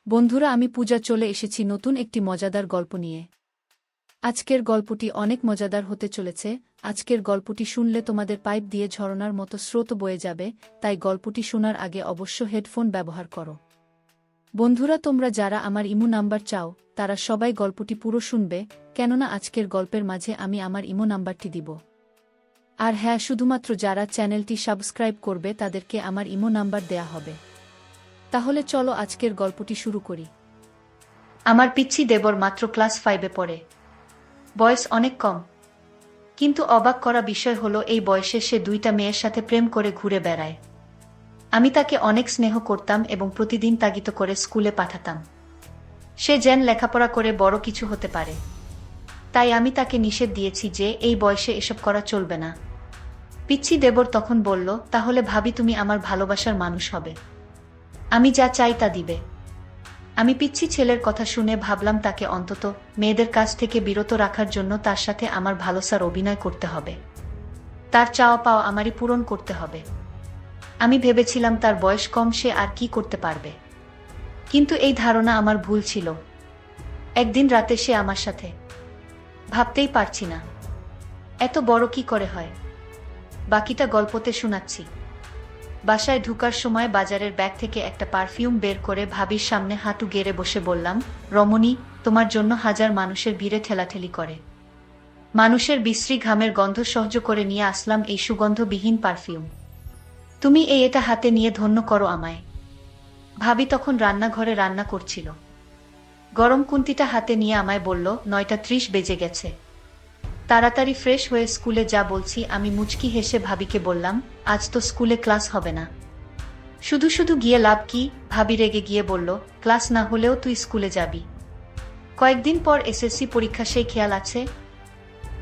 বন্ধুরা, আমি পূজা চলে এসেছি নতুন একটি মজাদার গল্প নিয়ে। আজকের গল্পটি অনেক মজাদার হতে চলেছে। আজকের গল্পটি শুনলে তোমাদের পাইপ দিয়ে ঝরনার মতো স্রোত বয়ে যাবে, তাই গল্পটি শোনার আগে অবশ্য হেডফোন ব্যবহার করো। বন্ধুরা, তোমরা যারা আমার ইমো নাম্বার চাও তারা সবাই গল্পটি পুরো শুনবে, কেননা আজকের গল্পের মাঝে আমি আমার ইমো নাম্বারটি দিব। আর হ্যাঁ, শুধুমাত্র যারা চ্যানেলটি সাবস্ক্রাইব করবে তাদেরকে আমার ইমো নাম্বার দেয়া হবে। তাহলে চলো আজকের গল্পটি শুরু করি। আমার পিচ্চি দেবর মাত্র ক্লাস 5-এ পড়ে। বয়স অনেক কম, কিন্তু অবাক করা বিষয় হলো এই বয়সে সে 2টা মেয়ের সাথে প্রেম করে ঘুরে বেড়ায়। আমি তাকে অনেক স্নেহ করতাম এবং প্রতিদিন তাগিদ করে স্কুলে পাঠাতাম। সে যেন লেখাপড়া করে বড় কিছু হতে পারে। তাই আমি তাকে নিষেধ দিয়েছি যে এই বয়সে এসব করা চলবে না। পিচ্চি দেবর তখন বলল, তাহলে ভাবি তুমি আমার ভালোবাসার মানুষ হবে, আমি যা চাই তা দিবে। আমি পিচ্চি ছেলের কথা শুনে ভাবলাম তাকে অন্তত মেয়েদের কাছ থেকে বিরত রাখার জন্য তার সাথে আমার ভালোবাসার অভিনয় করতে হবে। তার চাওয়া পাওয়া আমারই পূরণ করতে হবে। আমি ভেবেছিলাম তার বয়স কম, সে আর কি করতে পারবে। কিন্তু এই ধারণা আমার ভুল ছিল। একদিন রাতে সে আমার সাথে, ভাবতেই পারছি না এত বড় কি করে হয়। বাকিটা গল্পতে শোনাচ্ছি। বাসায় ঢুকার সময় বাজারের ব্যাগ থেকে একটা পারফিউম বের করে ভাবির সামনে হাঁটু গেড়ে বসে বললাম, রমণী, তোমার জন্য হাজার মানুষের ভিড়ে ঠেলাঠেলি করে মানুষের বিশ্রী ঘামের গন্ধ সহ্য করে নিয়ে আসলাম এই সুগন্ধবিহীন পারফিউম। তুমি এটা হাতে নিয়ে ধন্য করো আমায়। ভাবি তখন রান্নাঘরে রান্না করছিল। গরম কুন্তিটা হাতে নিয়ে আমায় বলল, 9:30 বেজে গেছে, তাড়াতাড়ি ফ্রেশ হয়ে স্কুলে যা। বলছি আমি মুচকি হেসে ভাবিকে বললাম, আজ তো স্কুলে ক্লাস হবে না। শুধু শুধু গিয়ে লাভ কি? ভাবি রেগে গিয়ে বলল, ক্লাস না হলেও তুই স্কুলে যাবি। কয়েকদিন পর এসএসসি পরীক্ষা, সেই খেয়াল আছে?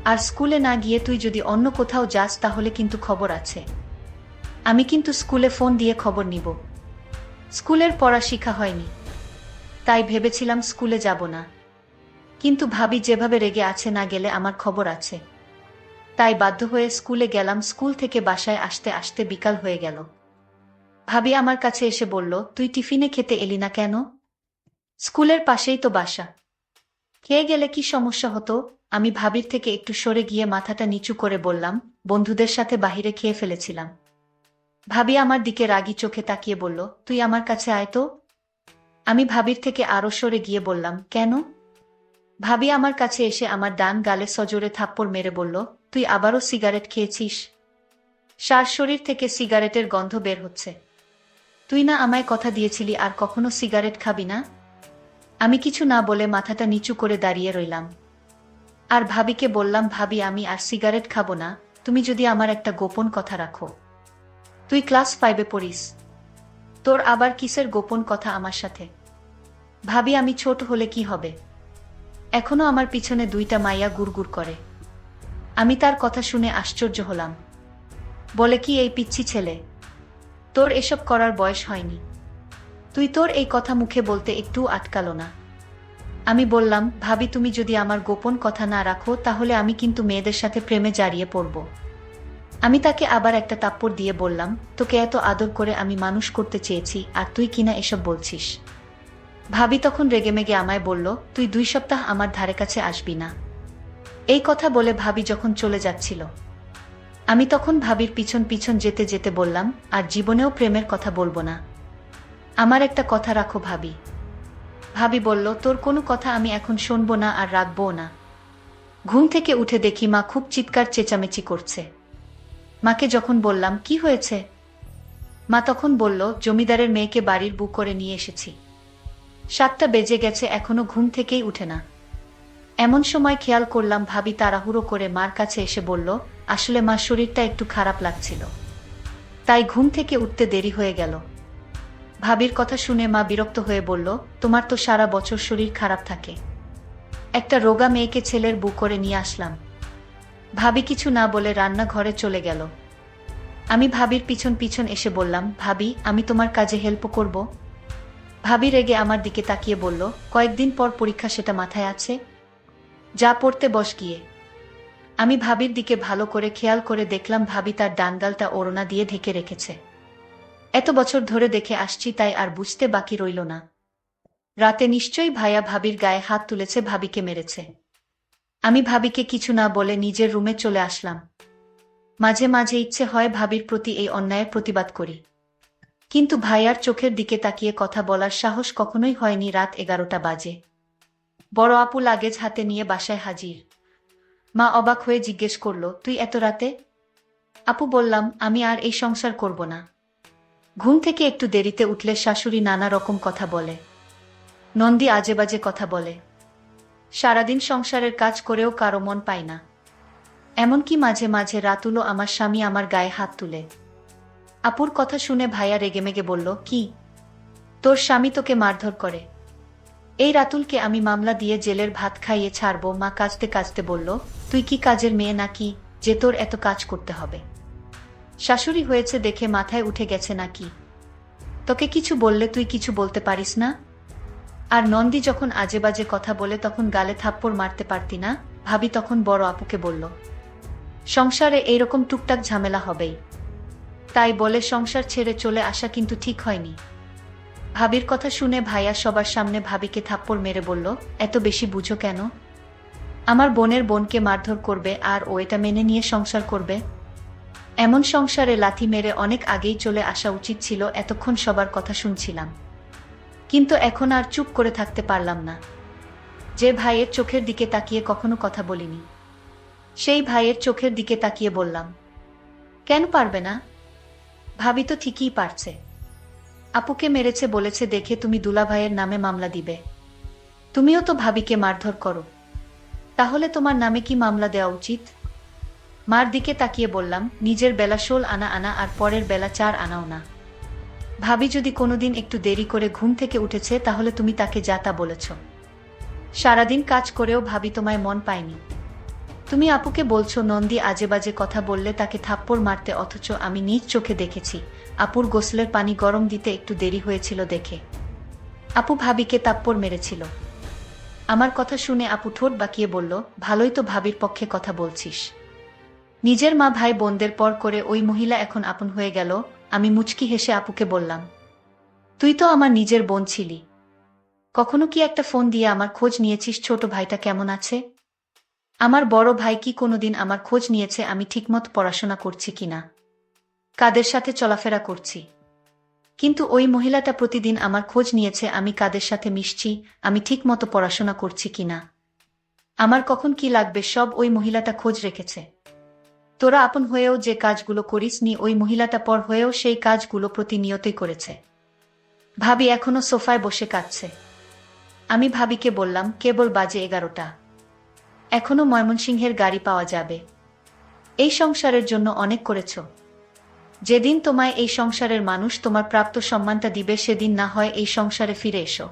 আর স্কুলে না গিয়ে তুই যদি অন্য কোথাও যাস তাহলে কিন্তু খবর আছে। আমি কিন্তু স্কুলে ফোন দিয়ে খবর নিব। স্কুলের পড়া শিখা হয়নি, তাই ভেবেছিলাম স্কুলে যাব না। কিন্তু ভাবি যেভাবে রেগে আছে, না গেলে আমার খবর আছে। তাই বাধ্য হয়ে স্কুলে গেলাম। স্কুল থেকে বাসায় আসতে আসতে বিকাল হয়ে গেল। ভাবি আমার কাছে এসে বলল, তুই টিফিনে খেতে এলি না কেন? স্কুলের পাশেই তো বাসা, খেয়ে গেলে কি সমস্যা হতো? আমি ভাবির থেকে একটু সরে গিয়ে মাথাটা নিচু করে বললাম, বন্ধুদের সাথে বাহিরে খেয়ে ফেলেছিলাম। ভাবি আমার দিকে রাগী চোখে তাকিয়ে বলল, তুই আমার কাছে আয় তো। আমি ভাবির থেকে আরো সরে গিয়ে বললাম, কেন? ভাবি আমার কাছে এসে আমার ডান গালে সজোরে থাপ্পড় মেরে বলল, তুই আবারও সিগারেট খেয়েছিস? সার শরীর থেকে সিগারেটের গন্ধ বের হচ্ছে। তুই না আমায় কথা দিয়েছিলি আর কখনো সিগারেট খাবি না? আমি কিছু না বলে মাথাটা নিচু করে দাঁড়িয়ে রইলাম। আর ভাবিকে বললাম, ভাবি আমি আর সিগারেট খাবো না, তুমি যদি আমার একটা গোপন কথা রাখো। তুই ক্লাস 5-এ পড়িস, তোর আবার কিসের গোপন কথা আমার সাথে? ভাবি, আমি ছোট হলে কি হবে? এখনো আমার পিছনে 2টা মাইয়া গুড়গুড় করে। আমি তার কথা শুনে আশ্চর্য হলাম। বলে কি, এই পিচ্ছি ছেলে, তোর এসব করার বয়স হয়নি। তুই তোর এই কথা মুখে বলতে একটু আটকালো না? আমি বললাম, ভাবি তুমি যদি আমার গোপন কথা না রাখো তাহলে আমি কিন্তু মেয়েদের সাথে প্রেমে জড়িয়ে পড়ব। আমি তাকে আবার একটা থাপ্পড় দিয়ে বললাম, তোকে এত আদর করে আমি মানুষ করতে চেয়েছি আর তুই কিনা এসব বলছিস। ভাবি তখন রেগেমেগে আমায় বলল, তুই 2 সপ্তাহ আমার ধারে কাছে আসবি না। এই কথা বলে ভাবি যখন চলে যাচ্ছিল, আমি তখন ভাবির পিছন পিছন যেতে যেতে বললাম, আর জীবনেও প্রেমের কথা বলবো না। আমার একটা কথা রাখো ভাবি। ভাবি বলল, তোর কোনো কথা আমি এখন শুনবো না আর রাখবো না। ঘুম থেকে উঠে দেখি মা খুব চিৎকার চেঁচামেচি করছে। মাকে যখন বললাম, কি হয়েছে? মা তখন বলল, জমিদারের মেয়েকে বাড়ির বুক করে নিয়ে এসেছি। 7টা বেজে গেছে, এখনো ঘুম থেকেই উঠে না। এমন সময় খেয়াল করলাম ভাবি তাড়াহুড়ো করে মার কাছে এসে বলল, আসলে মা শরীরটা একটু খারাপ লাগছিল, তাই ঘুম থেকে উঠতে দেরি হয়ে গেল। ভাবির কথা শুনে মা বিরক্ত হয়ে বলল, তোমার তো সারা বছর শরীর খারাপ থাকে, একটা রোগা মেয়েকে ছেলের বুক করে নিয়ে আসলাম। ভাবি কিছু না বলে রান্নাঘরে চলে গেল। আমি ভাবির পিছন পিছন এসে বললাম, ভাবি আমি তোমার কাজে হেল্প করব। ভাবি রেগে আমার দিকে তাকিয়ে বলল, কয়েকদিন পর পরীক্ষা, সেটা মাথায় আছে? যা পড়তে বস গিয়ে। আমি ভাবির দিকে ভালো করে খেয়াল করে দেখলাম ভাবি তার ডান গালটা ওড়না দিয়ে ঢেকে রেখেছে। এত বছর ধরে দেখে আসছি, তাই আর বুঝতে বাকি রইল না। রাতে নিশ্চয়ই ভাইয়া ভাবির গায়ে হাত তুলেছে, ভাবিকে মেরেছে। আমি ভাবিকে কিছু না বলে নিজের রুমে চলে আসলাম। মাঝে মাঝে ইচ্ছে হয় ভাবির প্রতি এই অন্যায়ের প্রতিবাদ করি, কিন্তু ভাইয়ার চোখের দিকে তাকিয়ে কথা বলার সাহস কখনোই হয়নি। রাত 11টা বাজে। বড় আপু লাগেজ হাতে নিয়ে বাসায় হাজির। মা অবাক হয়ে জিজ্ঞেস করল, তুই এত রাতে? আপু বললাম, আমি আর এই সংসার করব না। ঘুম থেকে একটু দেরিতে উঠলে শাশুড়ি নানা রকম কথা বলে, নন্দী আজেবাজে কথা বলে। সারাদিন সংসারের কাজ করেও কারো মন পায় না। এমনকি মাঝে মাঝে রাতুলো আমার স্বামী আমার গায়ে হাত তুলে। আপুর কথা শুনে ভাইয়া রেগেমেগে বলল, কি, তোর স্বামী তোকে মারধর করে? এই রাতুলকে আমি মামলা দিয়ে জেলের ভাত খাইয়ে ছাড়বো। মা কাঁদতে কাঁদতে বলল, তুই কি কাজের মেয়ে নাকি যে তোর এত কাজ করতে হবে? শাশুড়ি হয়েছে দেখে মাথায় উঠে গেছে নাকি? তোকে কিছু বললে তুই কিছু বলতে পারিস না? আর নন্দী যখন আজেবাজে কথা বলে তখন গালে থাপ্পড় মারতে পারতি না? ভাবি তখন বড় আপুকে বলল, সংসারে এইরকম টুকটাক ঝামেলা হবেই, তাই বলে সংসার ছেড়ে চলে আসা কিন্তু ঠিক হয়নি। ভাবির কথা শুনে ভাইয়া সবার সামনে ভাবিকে থাপ্পড় মেরে বলল, এত বেশি বুঝো কেন? আমার বোনের বোনকে মারধর করবে আর ও এটা মেনে নিয়ে সংসার করবে? এমন সংসারে লাথি মেরে অনেক আগেই চলে আসা উচিত ছিল। এতক্ষণ সবার কথা শুনছিলাম, কিন্তু এখন আর চুপ করে থাকতে পারলাম না। যে ভাইয়ের চোখের দিকে তাকিয়ে কখনো কথা বলিনি, সেই ভাইয়ের চোখের দিকে তাকিয়ে বললাম, কেন পারবে না? ভাবি তো ঠিকই পারছে। আপুকে মেরেছে বলেছে দেখে তুমি দুলাভাইয়ের নামে মামলা দিবে? তুমিও তো ভাবিকে মারধর করো, তাহলে তোমার নামে কি মামলা দেওয়া উচিত? মার দিকে তাকিয়ে বললাম, নিজের বেলা 16 আনা আনা আর পরের বেলা 4 আনাও না। ভাবি যদি কোনোদিন একটু দেরি করে ঘুম থেকে উঠেছে তাহলে তুমি তাকে যা তা বলেছ। সারাদিন কাজ করেও ভাবি তোমায় মন পায়নি। তুমি আপুকে বলছো নন্দী আজেবাজে কথা বললে তাকে থাপ্পড় মারতে, অথচ আমি নিজ চোখে দেখেছি আপুর গোসলের পানি গরম দিতে একটু দেরি হয়েছিল দেখে আপু ভাবিকে থাপ্পড় মেরেছিল। আমার কথা শুনে আপু ঠোঁট বাঁকিয়ে বলল, ভালোই তো ভাবির পক্ষে কথা বলছিস। নিজের মা ভাই বোনদের পর করে ওই মহিলা এখন আপন হয়ে গেল। আমি মুচকি হেসে আপুকে বললাম, তুই তো আমার নিজের বোন ছিলি, কখনো কি একটা ফোন দিয়ে আমার খোঁজ নিয়েছিস ছোট ভাইটা কেমন আছে? আমার বড় ভাই কি কোনোদিন আমার খোঁজ নিয়েছে আমি ঠিকমতো পড়াশোনা করছি কিনা, কাদের সাথে চলাফেরা করছি? কিন্তু ওই মহিলাটা প্রতিদিন আমার খোঁজ নিয়েছে আমি কাদের সাথে মিশছি, আমি ঠিকমতো পড়াশোনা করছি কিনা, আমার কখন কি লাগবে সব ওই মহিলাটা খোঁজ রেখেছে। তোরা আপন হয়েও যে কাজগুলো করিস নি ওই মহিলাটা পর হয়েও সেই কাজগুলো প্রতিনিয়তই করেছে। ভাবি এখনো সোফায় বসে কাঁদছে। আমি ভাবিকে বললাম, কেবল বাজে 11টা, এখনো ময়মনসিংহের গাড়ি পাওয়া যাবে। এই সংসারের জন্য অনেক করেছ, যেদিন তোমায় এই সংসারের মানুষ তোমার প্রাপ্ত সম্মানটা দিবে সেদিন না হয় এই সংসারে ফিরে এসো,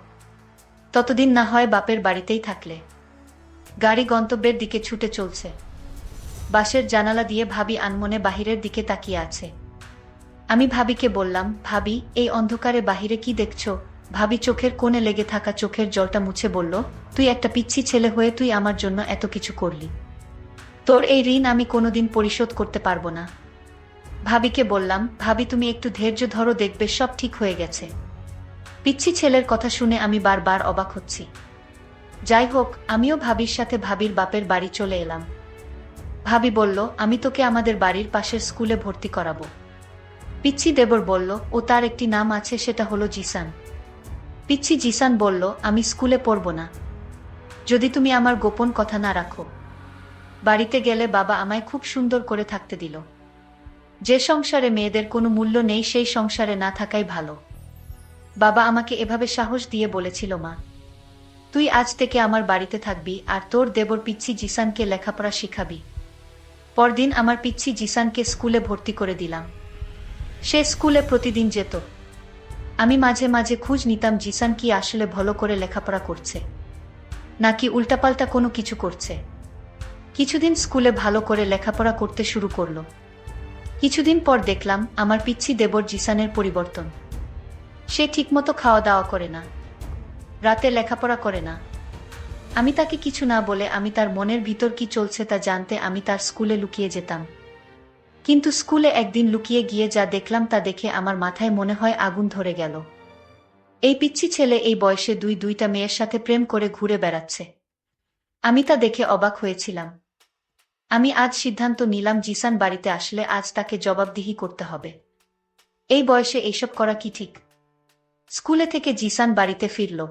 ততদিন না হয় বাপের বাড়িতেই থাকলে। গাড়ি গন্তব্যের দিকে ছুটে চলছে। বাসের জানালা দিয়ে ভাবি আনমনে বাহিরের দিকে তাকিয়ে আছে। আমি ভাবিকে বললাম, ভাবি এই অন্ধকারে বাহিরে কি দেখছো? ভাবি চোখের কোণে লেগে থাকা চোখের জলটা মুছে বলল, তুই একটা পিচ্ছি ছেলে হয়ে তুই আমার জন্য এত কিছু করলি, তোর এই ঋণ আমি কোনোদিন পরিশোধ করতে পারবো না। ভাবিকে বললাম, ভাবি তুমি একটু ধৈর্য ধরো, দেখবে সব ঠিক হয়ে গেছে। পিচ্ছি ছেলের কথা শুনে আমি বারবার অবাক হচ্ছি। যাই হোক, আমিও ভাবির সাথে ভাবির বাপের বাড়ি চলে এলাম। ভাবি বলল, আমি তোকে আমাদের বাড়ির পাশের স্কুলে ভর্তি করাবো। পিচ্ছি দেবর বলল, ও তার একটি নাম আছে, সেটা হলো জিসান। পিচ্ছি জিসান বলল, আমি স্কুলে পড়ব না যদি তুমি আমার গোপন কথা না রাখো। বাড়িতে গেলে বাবা আমায় খুব সুন্দর করে থাকতে দিল। যে সংসারে মেয়েদের কোনো মূল্য নেই সেই সংসারে না থাকাই ভালো। বাবা আমাকে এভাবে সাহস দিয়ে বলেছিল, মা তুই আজ থেকে আমার বাড়িতে থাকবি আর তোর দেবর পিচ্ছি জিসানকে লেখাপড়া শিখাবি। পরদিন আমার পিচ্ছি জিসানকে স্কুলে ভর্তি করে দিলাম। সে স্কুলে প্রতিদিন যেত। আমি মাঝে মাঝে খোঁজ নিতাম জিসান কি আসলে ভালো করে লেখাপড়া করছে নাকি উল্টাপাল্টা কোনো কিছু করছে। কিছুদিন স্কুলে ভালো করে লেখাপড়া করতে শুরু করলো। কিছুদিন পর দেখলাম আমার পিচ্ছি দেবর জিসানের পরিবর্তন। সে ঠিকমতো খাওয়া দাওয়া করে না, রাতে লেখাপড়া করে না। আমি তাকে কিছু না বলে আমি তার মনের ভিতর কি চলছে তা জানতে আমি তার স্কুলে লুকিয়ে যেতাম। কিন্তু স্কুলে একদিন লুকিয়ে গিয়ে যা দেখলাম তা দেখে আমার মাথায় মনে হয় আগুন ধরে গেল। এই পিচ্ছি ছেলে এই বয়সে দুইটা মেয়ের সাথে প্রেম করে ঘুরে বেড়াচ্ছে। আমি তা দেখে অবাক হয়েছিলাম। আমি আজ সিদ্ধান্ত নিলাম জিসান বাড়িতে আসলে আজ তাকে জবাবদিহি করতে হবে। এই বয়সে এইসব করা কি ঠিক? স্কুলে থেকে জিসান বাড়িতে ফিরল।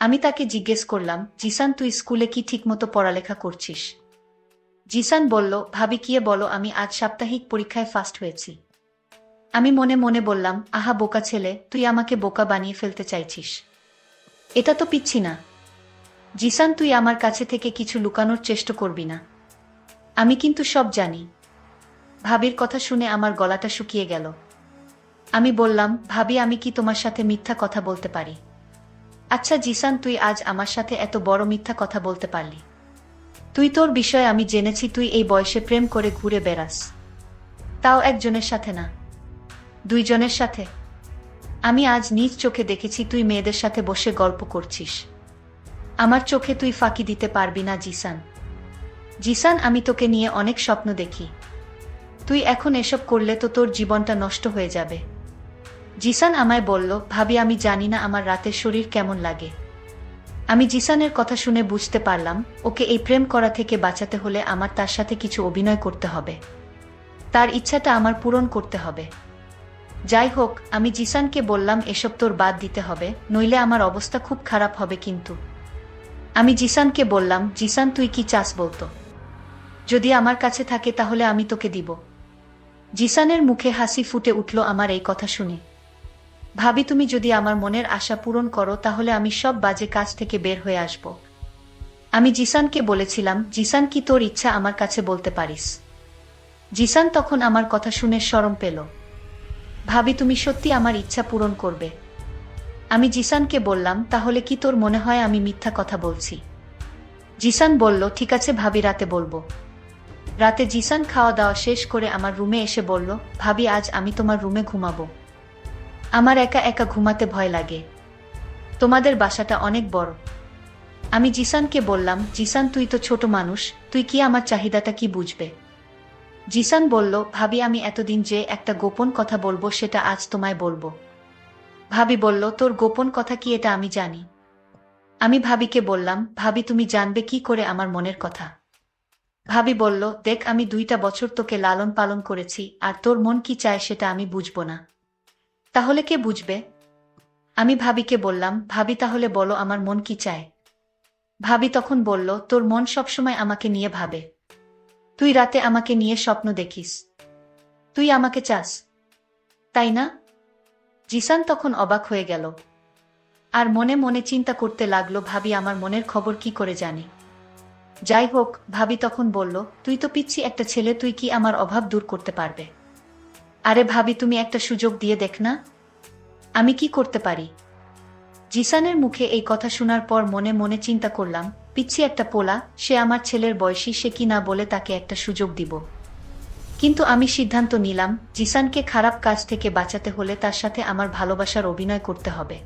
আমি তাকে জিজ্ঞেস করলাম, জিসান তুই স্কুলে কি ঠিকমতো পড়ালেখা করছিস? জিসান বলল, ভাবি কিয়ে বলো, আমি আজ সাপ্তাহিক পরীক্ষায় ফার্স্ট হয়েছি। আমি মনে মনে বললাম, আহা বোকা ছেলে, তুই আমাকে বোকা বানিয়ে ফেলতে চাইছিস। এটা তো পিচ্ছি না। জিসান তুই আমার কাছে থেকে কিছু লুকানোর চেষ্টা করবি না। আমি কিন্তু সব জানি। ভাবির কথা শুনে আমার গলাটা শুকিয়ে গেল। আমি বললাম, ভাবি আমি কি তোমার সাথে মিথ্যা কথা বলতে পারি? আচ্ছা জিসান তুই আজ আমার সাথে এত বড় মিথ্যা কথা বলতে পারলি? তুই তোর বিষয়ে আমি জেনেছি তুই এই বয়সে প্রেম করে ঘুরে বেড়াস। তাও একজনের সাথে না, দুইজনের সাথে। আমি আজ নিজ চোখে দেখেছি তুই মেয়েদের সাথে বসে গল্প করছিস। আমার চোখে তুই ফাঁকি দিতে পারবি না জিসান। জিসান আমি তোকে নিয়ে অনেক স্বপ্ন দেখি। তুই এখন এসব করলে তো তোর জীবনটা নষ্ট হয়ে যাবে। জিসান আমায় বলল, ভাবি আমি জানি না আমার রাতের শরীর কেমন লাগে। আমি জিসানের কথা শুনে বুঝতে পারলাম ওকে এই প্রেম করা থেকে বাঁচাতে হলে আমার তার সাথে কিছু অভিনয় করতে হবে। তার ইচ্ছাটা আমার পূরণ করতে হবে। যাই হোক, আমি জিসানকে বললাম এসব তোর বাদ দিতে হবে, নইলে আমার অবস্থা খুব খারাপ হবে কিন্তু। আমি জিসানকে বললাম, জিসান তুই কি চাস বলতো? যদি আমার কাছে থাকে তাহলে আমি তোকে দিব। জিসানের মুখে হাসি ফুটে উঠল আমার এই কথা শুনে। ভাবি তুমি যদি আমার মনের আশা পূরণ করো তাহলে আমি সব বাজে কাজ থেকে বের হয়ে আসব। আমি জিসানকে বলেছিলাম, জিসান কি তোর ইচ্ছা আমার কাছে বলতে পারিস? জিসান তখন আমার কথা শুনে শরম পেল। ভাবি তুমি সত্যি আমার ইচ্ছা পূরণ করবে? আমি জিসানকে বললাম, তাহলে কি তোর মনে হয় আমি মিথ্যা কথা বলছি? জিসান বলল, ঠিক আছে ভাবি রাতে বলবো। রাতে জিসান খাওয়া দাওয়া শেষ করে আমার রুমে এসে বলল, ভাবি আজ আমি তোমার রুমে ঘুমাবো। আমার একা একা ঘুমাতে ভয় লাগে। তোমাদের বাসাটা অনেক বড়। আমি জিসানকে বললাম, জিসান তুই তো ছোট মানুষ, তুই কি আমার চাহিদাটা কি বুঝবে? জিসান বলল, ভাবি আমি এতদিন যে একটা গোপন কথা বলবো সেটা আজ তোমায় বলবো। ভাবি বলল, তোর গোপন কথা কি এটা আমি জানি? আমি ভাবিকে বললাম, ভাবি তুমি জানবে কি করে আমার মনের কথা? ভাবি বলল, দেখ আমি 2টা বছর তোকে লালন পালন করেছি আর তোর মন কি চায় সেটা আমি বুঝবো না। তাহলে কে বুঝবে? আমি ভাবিকে বললাম, ভাবি তাহলে বলো আমার মন কি চায়? ভাবি তখন বলল, তোর মন সবসময় আমাকে নিয়ে ভাবে। তুই রাতে আমাকে নিয়ে স্বপ্ন দেখিস। তুই আমাকে চাস, তাই না? জিসান তখন অবাক হয়ে গেল আর মনে মনে চিন্তা করতে লাগলো, ভাবি আমার মনের খবর কি করে জানে? যাই হোক, ভাবি তখন বলল, তুই তো পিচ্ছি একটা ছেলে, তুই কি আমার অভাব দূর করতে পারবে? আরে ভাবি তুমি একটা সুযোগ দিয়ে দেখ না, আমি কি করতে পারি? জিসানের মুখে এই কথা শোনার পর মনে মনে চিন্তা করলাম, পিচ্ছি একটা পোলা, সে আমার ছেলের বয়সী, সে কি না বলে তাকে একটা সুযোগ দিব। কিন্তু আমি সিদ্ধান্ত নিলাম, জিসানকে খারাপ কাজ থেকে বাঁচাতে হলে তার সাথে আমার ভালোবাসার অভিনয় করতে হবে।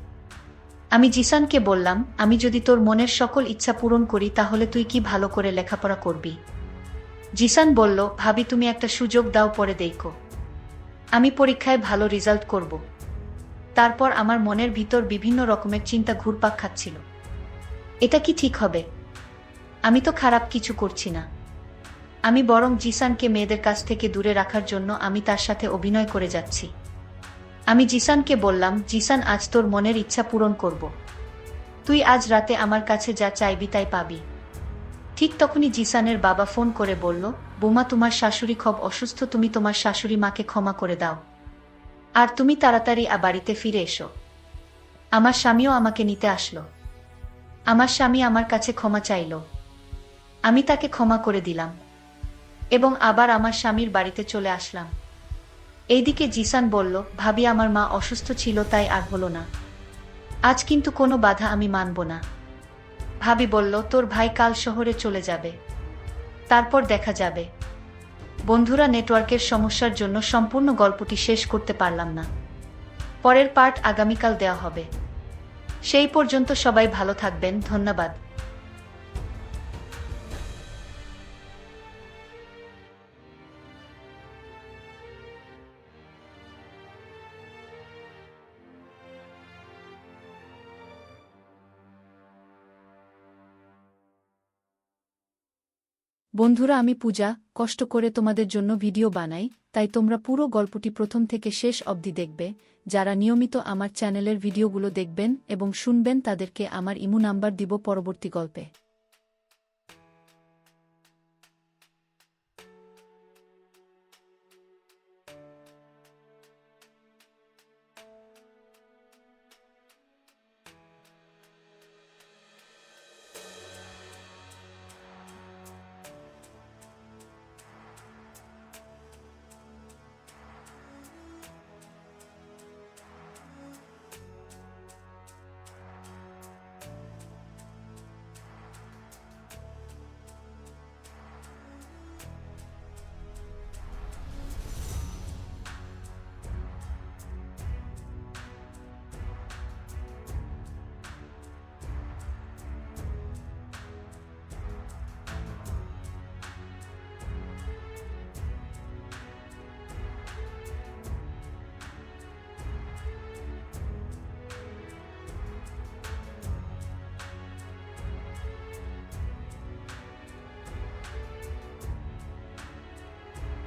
আমি জিসানকে বললাম, আমি যদি তোর মনের সকল ইচ্ছা পূরণ করি তাহলে তুই কি ভালো করে লেখাপড়া করবি? জিসান বলল, ভাবি তুমি একটা সুযোগ দাও, পরে দেখো। আমি পরীক্ষায় ভালো রেজাল্ট করব। তারপর আমার মনের ভিতর বিভিন্ন রকমের চিন্তা ঘুরপাক খাচ্ছিল। এটা কি ঠিক হবে? আমি তো খারাপ কিছু করছি না। আমি বরং জিসানকে মেয়েদের কাছ থেকে দূরে রাখার জন্য আমি তার সাথে অভিনয় করে যাচ্ছি। আমি জিসানকে বললাম, জিসান আজ তোর মনের ইচ্ছা পূরণ করব। তুই আজ রাতে আমার কাছে যা চাইবি তাই পাবি। ঠিক তখনই জিসানের বাবা ফোন করে বলল, বোমা তোমার শাশুড়ি খুব অসুস্থ, তুমি তোমার শাশুড়ি মাকে ক্ষমা করে দাও। আর তুমি তাড়াতাড়ি বাড়িতে ফিরে এসো। আমার স্বামীও আমাকে নিতে আসলো। আমার স্বামী আমার কাছে ক্ষমা চাইল। আমি তাকে ক্ষমা করে দিলাম এবং আবার আমার স্বামীর বাড়িতে চলে আসলাম। এইদিকে জিসান বলল, ভাবি আমার মা অসুস্থ ছিল তাই আর হলো না। আজ কিন্তু কোনো বাধা আমি মানব না। ভাবি বলল, তোর ভাই কাল শহরে চলে যাবে, তারপর দেখা যাবে। বন্ধুরা, নেটওয়ার্কের সমস্যার জন্য সম্পূর্ণ গল্পটি শেষ করতে পারলাম না। পরের পার্ট আগামীকাল দেওয়া হবে। সেই পর্যন্ত সবাই ভালো থাকবেন, ধন্যবাদ। বন্ধুরা, আমি পূজা, কষ্ট করে তোমাদের জন্য ভিডিও বানাই, তাই তোমরা পুরো গল্পটি প্রথম থেকে শেষ অবধি দেখবে। যারা নিয়মিত আমার চ্যানেলের ভিডিওগুলো দেখবেন এবং শুনবেন তাদেরকে আমার ইমো নাম্বার দিব পরবর্তী গল্পে।